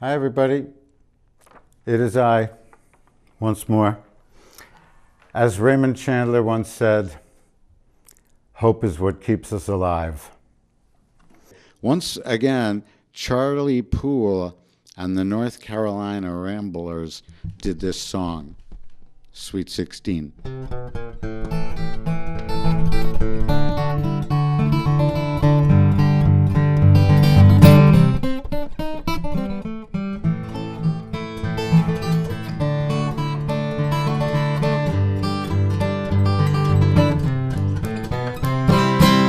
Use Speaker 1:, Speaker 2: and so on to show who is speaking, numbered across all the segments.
Speaker 1: Hi everybody, it is I, once more. As Raymond Chandler once said, hope is what keeps us alive. Once again, Charlie Poole and the North Carolina Ramblers did this song, Sweet 16.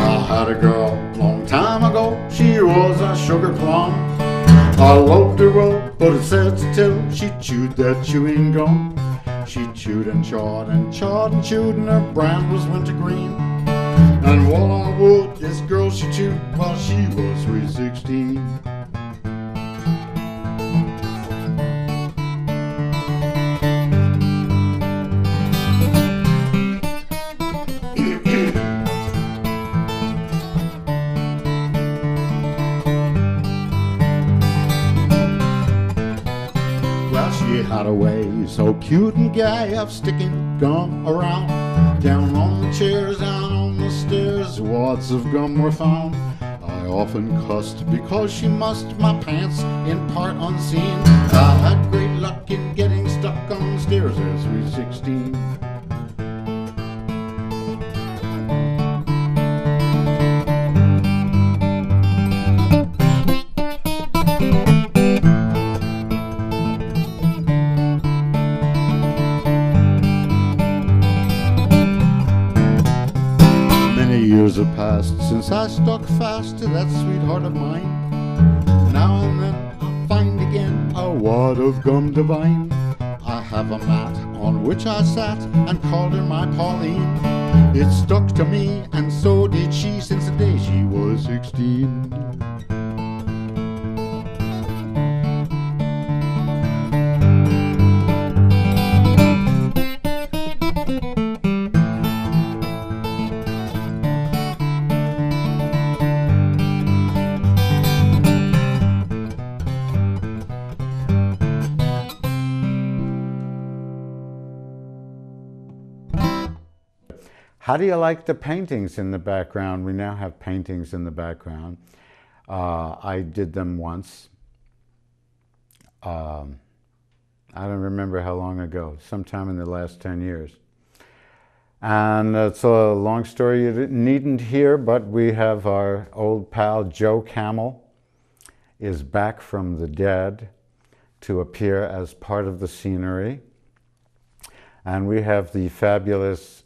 Speaker 1: I had a girl long time ago, she was a sugar plum. I loved her well, but it said to tell, she chewed that chewing gum. She chewed and chawed and chawed and chewed, and her brand was wintergreen. And while I would, this girl she chewed while she was sweet 16. She had a way so cute and gay of sticking gum around. Down on the chairs, down on the stairs, wads of gum were found. I often cussed because she mussed my pants in part unseen. I had great luck in getting stuck on the stairs at sweet 16. Years have passed since I stuck fast to that sweetheart of mine. Now and then I find again a wad of gum divine. I have a mat on which I sat and called her my Pauline. It stuck to me, and so did she, since the day she was 16. How do you like the paintings in the background? We now have paintings in the background. I did them once. I don't remember how long ago, sometime in the last 10 years. And it's a long story you needn't hear, but we have our old pal Joe Camel is back from the dead to appear as part of the scenery. And we have the fabulous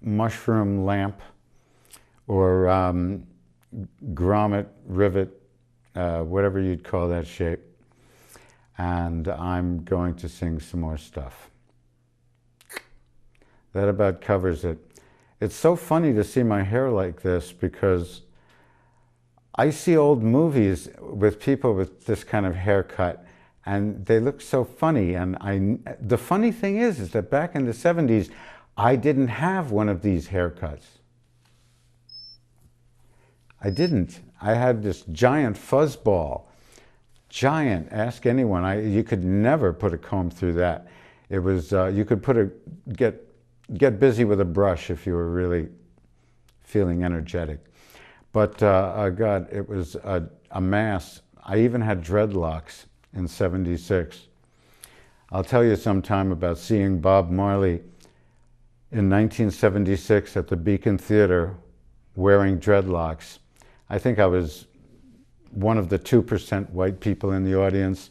Speaker 1: mushroom lamp or grommet, rivet, whatever you'd call that shape. And I'm going to sing some more stuff. That about covers it. It's so funny to see my hair like this because I see old movies with people with this kind of haircut and they look so funny. And the funny thing is that back in the 70s, I didn't have one of these haircuts. I didn't. I had this giant fuzzball. Giant, ask anyone. You could never put a comb through that. It was, you could get busy with a brush if you were really feeling energetic. But God, it was a mass. I even had dreadlocks in '76. I'll tell you sometime about seeing Bob Marley in 1976 at the Beacon Theater wearing dreadlocks. I think I was one of the 2% white people in the audience.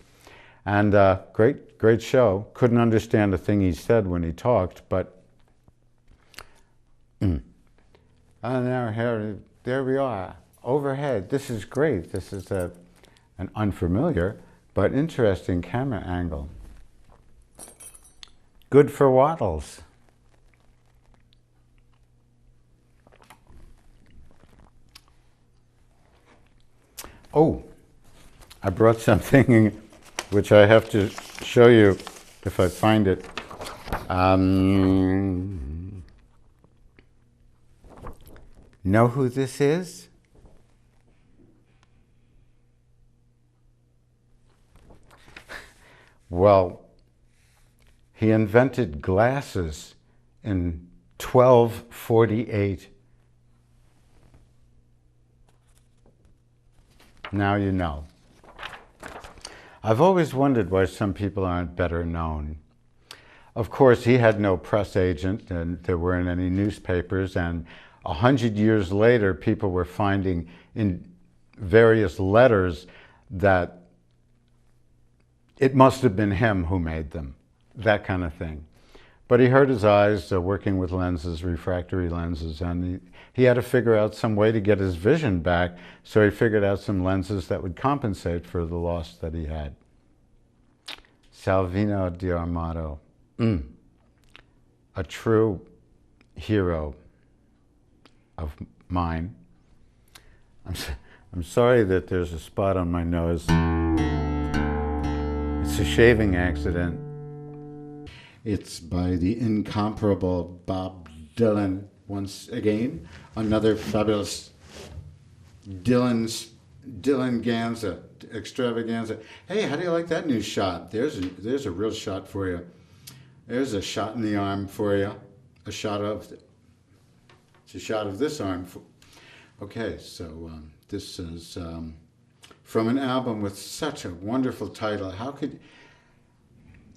Speaker 1: And great show. Couldn't understand a thing he said when he talked, but and now here, there we are, overhead. This is great. This is an unfamiliar but interesting camera angle. Good for waddles. Oh, I brought something which I have to show you if I find it. Know who this is? Well, he invented glasses in 1248. Now you know. I've always wondered why some people aren't better known. Of course, he had no press agent, and there weren't any newspapers, and 100 years later, people were finding in various letters that it must have been him who made them, that kind of thing. But he hurt his eyes working with lenses, refractory lenses, and he had to figure out some way to get his vision back, so he figured out some lenses that would compensate for the loss that he had. Salvino di Armato, a true hero of mine. I'm sorry that there's a spot on my nose. It's a shaving accident. It's by the incomparable Bob Dylan. Once again, another fabulous Dylan-ganza, extravaganza. Hey, how do you like that new shot? There's a real shot for you. There's a shot in the arm for you. It's a shot of this arm. Okay, so this is from an album with such a wonderful title. How could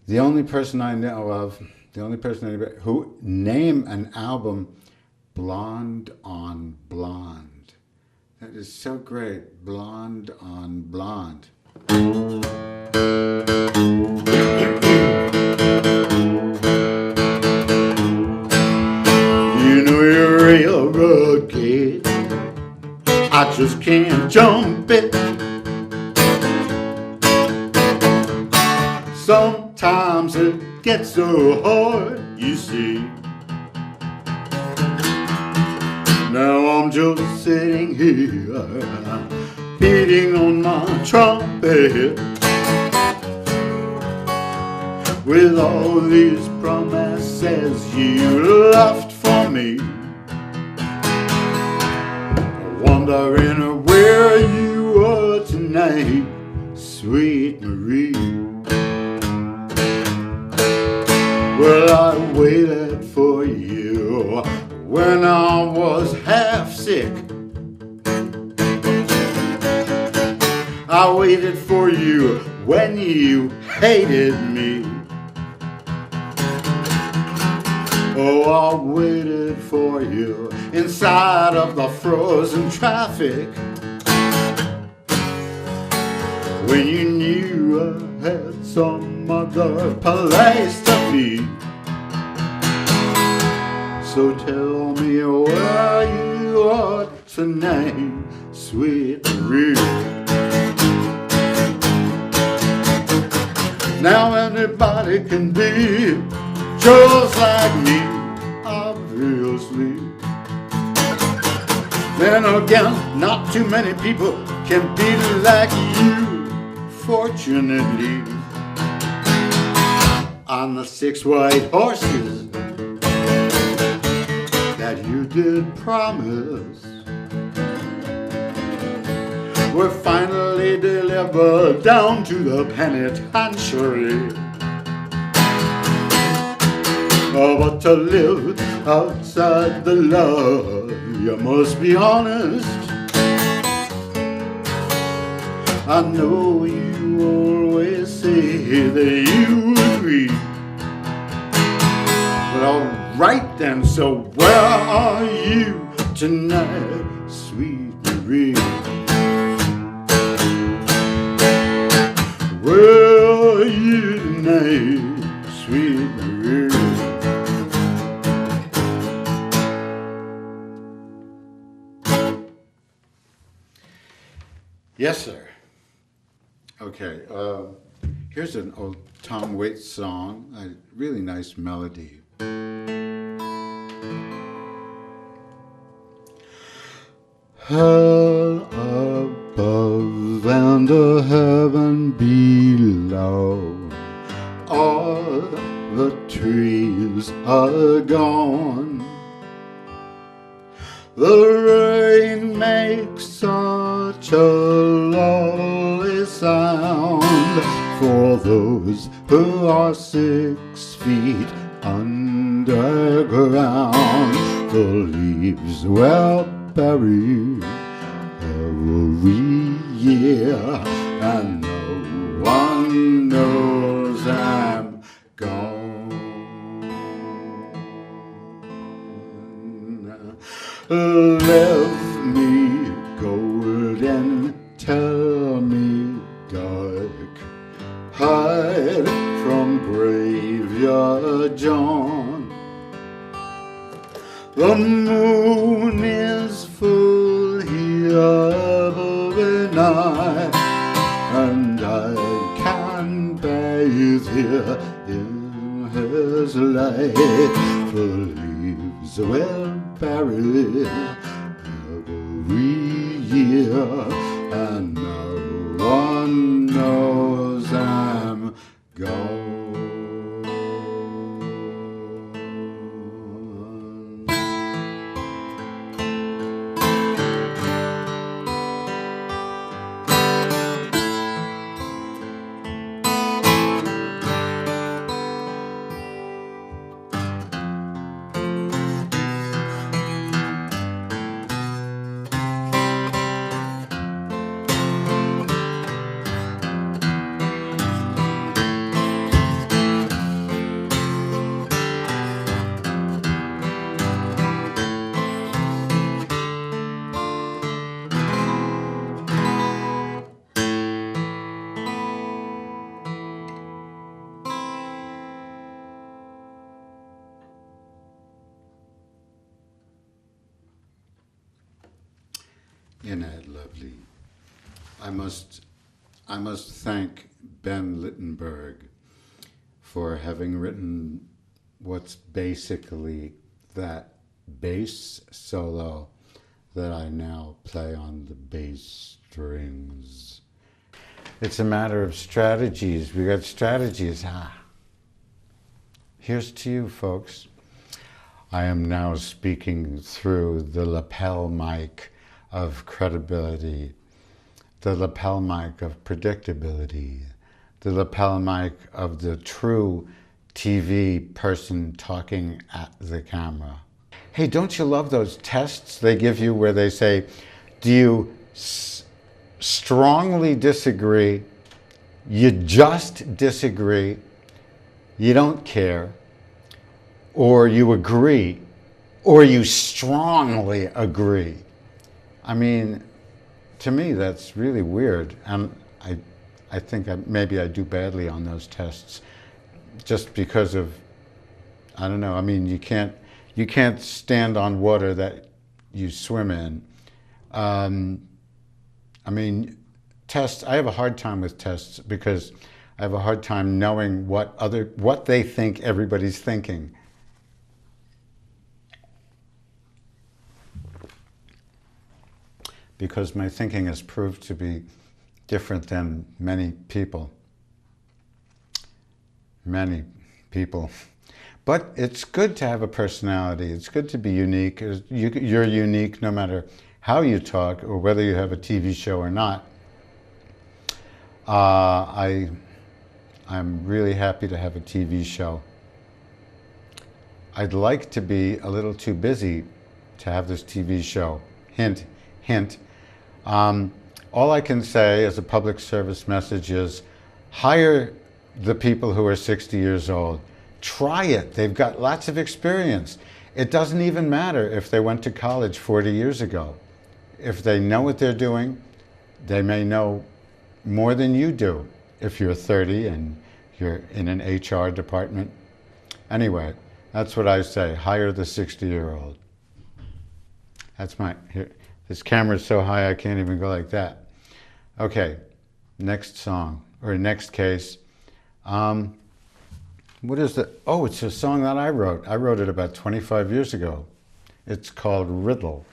Speaker 1: the only person I know of, who name an album Blonde on Blonde? That is so great. Blonde on Blonde. You know you're a real good kid. I just can't jump it. Sometimes it gets so hard, you see. Now I'm just sitting here, beating on my trumpet, with all these promises you left for me, wondering where you are tonight, sweet Marie. Well, I waited for you when I was half sick. I waited for you when you hated me. Oh, I waited for you inside of the frozen traffic, when you knew I had some other place to be. So tell me where you are tonight, sweet Marie. Now anybody can be just like me, obviously. Then again, not too many people can be like you, fortunately. On the 6 white horses that you did promise were finally delivered down to the penitentiary. Oh, but to live outside the law, you must be honest. I know you always say that you agree. But alright then, so where are you tonight, sweet Marie? Where are you tonight, sweet Marie? Yes, sir. Okay, here's an old Tom Waits song, a really nice melody. Hell above and a heaven below, all the trees are gone. The rain makes such a lovely sound.
Speaker 2: for those who are 6 feet underground. The leaves will bury every year, and no one knows I'm gone. Left me golden, tell me dark, hide from graveyard dawn. The moon is full here above the night, and I can bathe here in his light. The leaves will bury every year, and no one knows I'm gone. Isn't that lovely? I must thank Ben Littenberg for having written what's basically that bass solo that I now play on the bass strings. It's a matter of strategies. We got strategies. Here's to you, folks. I am now speaking through the lapel mic of credibility, the lapel mic of predictability, the lapel mic of the true TV person talking at the camera. Hey, don't you love those tests they give you where they say, do you strongly disagree, you just disagree, you don't care, or you agree, or you strongly agree? I mean, to me, that's really weird, and I think maybe I do badly on those tests, just because of, I don't know. I mean, you can't stand on water that you swim in. I mean, tests. I have a hard time with tests because I have a hard time knowing what they think everybody's thinking. Because my thinking has proved to be different than many people. Many people. But it's good to have a personality. It's good to be unique. You're unique no matter how you talk or whether you have a TV show or not. I'm really happy to have a TV show. I'd like to be a little too busy to have this TV show. Hint, hint. All I can say as a public service message is hire the people who are 60 years old. Try it. They've got lots of experience. It doesn't even matter if they went to college 40 years ago. If they know what they're doing, they may know more than you do if you're 30 and you're in an HR department. Anyway, that's what I say. Hire the 60-year-old. That's here. This camera's so high I can't even go like that. Okay, next song, or next case. What is it? Oh, it's a song that I wrote. I wrote it about 25 years ago. It's called Riddle.